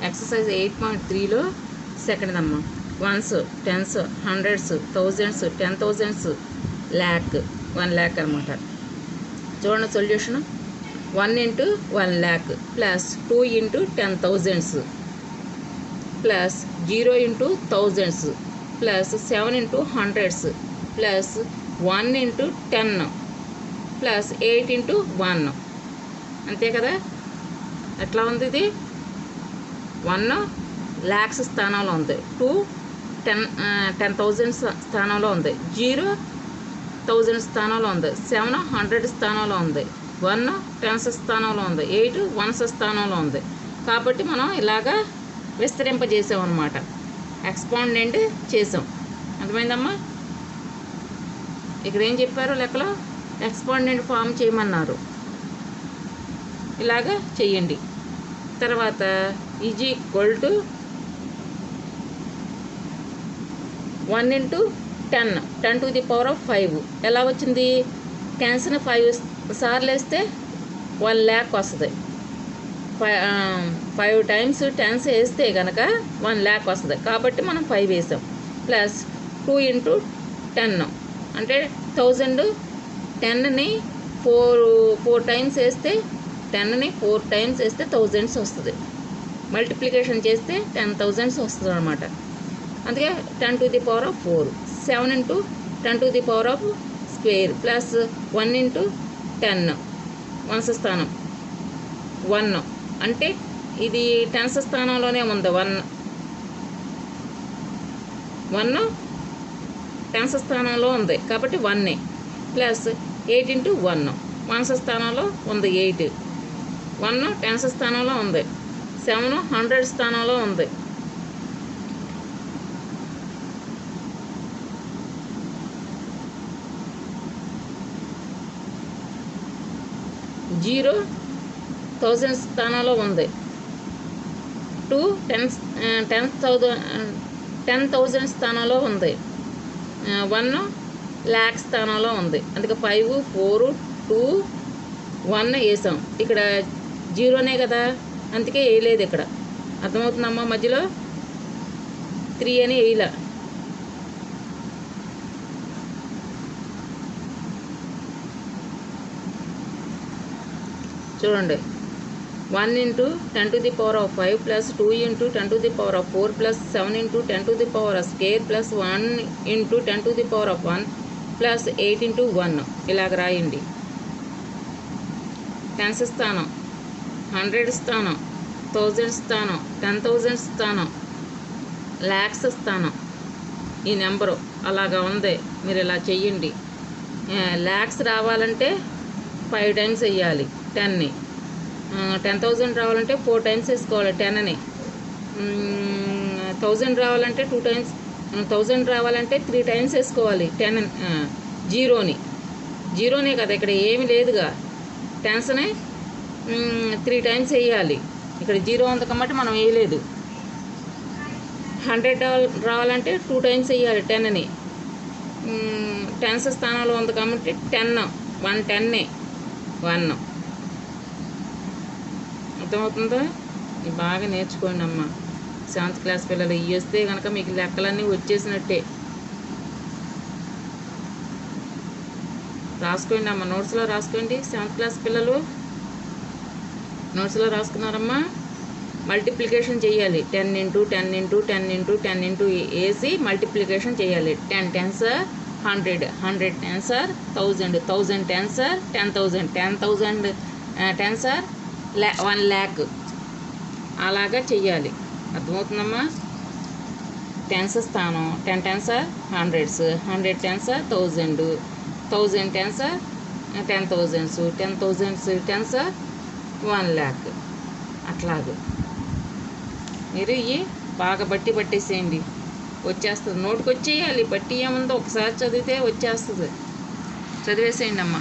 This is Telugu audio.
ఎక్సర్సైజ్ 8.3లో సెకండ్ అమ్మ. Ones, tens, hundreds, thousands, 10,000s, lakh, 1 lakh అనమాట. చూడండి solution. 1 into 1 lakh plus 2 into 10,000s plus 0 into thousands plus 7 into hundreds plus 1 into 10 plus 8 into 1. అంతే కదా. ఎట్లా ఉంది ఇది? 1 lakhs స్థానంలో ఉంది, 2 10,000 స్థానంలో ఉంది, 0 1000 స్థానంలో ఉంది, 7 100 స్థానంలో ఉంది, 1 10s స్థానంలో ఉంది, 8 1s స్థానంలో ఉంది. కాబట్టి మనం ఇలాగా విస్తరింపజేసామన్నమాట, ఎక్స్పాండెంట్ చేసాం. అర్థమైందమ్మా? ఇక్కడ ఏం చెప్పారు లెక్కలో? ఎక్స్పాండెంట్ ఫామ్ చేయమన్నారు. ఇలాగా చెయ్యండి. తర్వాత is equal to 1 into 10, 10 to the power of 5. ఎలా వచ్చింది? 10ని 5 సార్లు వేస్తే 1 lakh వస్తుంది. 5 times 10s వేస్తే కనుక 1 lakh వస్తుంది. కాబట్టి మనం 5 వేసాం. ప్లస్ 2 into 10 అంటే 1000. 10ని 4 times వేస్తే 10ని 4 times వేస్తే 1000s వస్తుంది. మల్టిప్లికేషన్ చేస్తే 10,000s వస్తుంది అనమాట. అందుకే 10 to the power of 4. 7 into 10 to the power of square plus 1 into 10 1s స్థానం 1 అంటే ఇది 10s స్థానంలోనే ఉంది. 1 10s స్థానంలో ఉంది కాబట్టి 1 ప్లస్ 8 into 1 1s స్థానంలో ఉంది, 8. 1 10s స్థానంలో ఉంది, 7 100 స్థానంలో ఉంది. జీరో 1000 స్థానంలో ఉంది, 2 10,000 స్థానంలో ఉంది, 1 lakh స్థానంలో ఉంది. అందుకే 5 4 2 1 వేసాం. ఇక్కడ 0నే కదా, అందుకే వేయలేదు ఇక్కడ. అర్థమవుతుందమ్మా? మధ్యలో 3 అని వేయలే. చూడండి. 1 into 10 to the power of 5 plus 2 into 10 to the power of 4 plus 7 into 10 to the power of square plus 1 into 10 to the power of 1 plus 8 into 1. ఇలాగ రాయండి. 10s స్థానం, 100 స్థానం, 1000 స్థానం, 10,000 స్థానం, lakhs స్థానం. ఈ నెంబరు అలాగా ఉంది. మీరు ఇలా చెయ్యండి. lakhs రావాలంటే 5 times వేయాలి 10ని. 10,000 రావాలంటే 4 times వేసుకోవాలి 10ని. 1000 రావాలంటే 2 times, 1000 రావాలంటే 3 times వేసుకోవాలి 10. 0నే కదా, ఇక్కడ ఏమి లేదుగా. 10sని 3 times వేయాలి. ఇక్కడ 0 ఉంది కాబట్టి మనం వేయలేదు. 100 రావాలంటే 2 times వేయాలి 10ని. 10s స్థానంలో ఉంది కాబట్టి 10 110 1. అర్థమవుతుందా? బాగా నేర్చుకోండి అమ్మ. 7th class పిల్లలు ఇవి వస్తే కనుక మీకు లెక్కలన్నీ వచ్చేసినట్టే. రాసుకోండి అమ్మ, నోట్స్లో రాసుకోండి. 7th class పిల్లలు నోట్స్లో రాసుకున్నారమ్మా. మల్టిప్లికేషన్ చేయాలి. 10 into 10 into 10 into 10 into వేసి మల్టిప్లికేషన్ చేయాలి. 10 10s 100, 100 10s 1000, 1000 10s 10,000, 10,000 10s 1 lakh. అలాగా చెయ్యాలి. అర్థమవుతుందమ్మా? 10s స్థానం 10 10s 100s, 100 10s 1000, 1000 10s 10,000s, 10,000 10s 1 lakh. అట్లాగే మీరు ఇవి బాగా పట్టేసేయండి, వచ్చేస్తుంది. నోటుకు వచ్చేయాలి. బట్టి ఏముందో ఒకసారి చదివితే వచ్చేస్తుంది. చదివేసేయండి అమ్మ.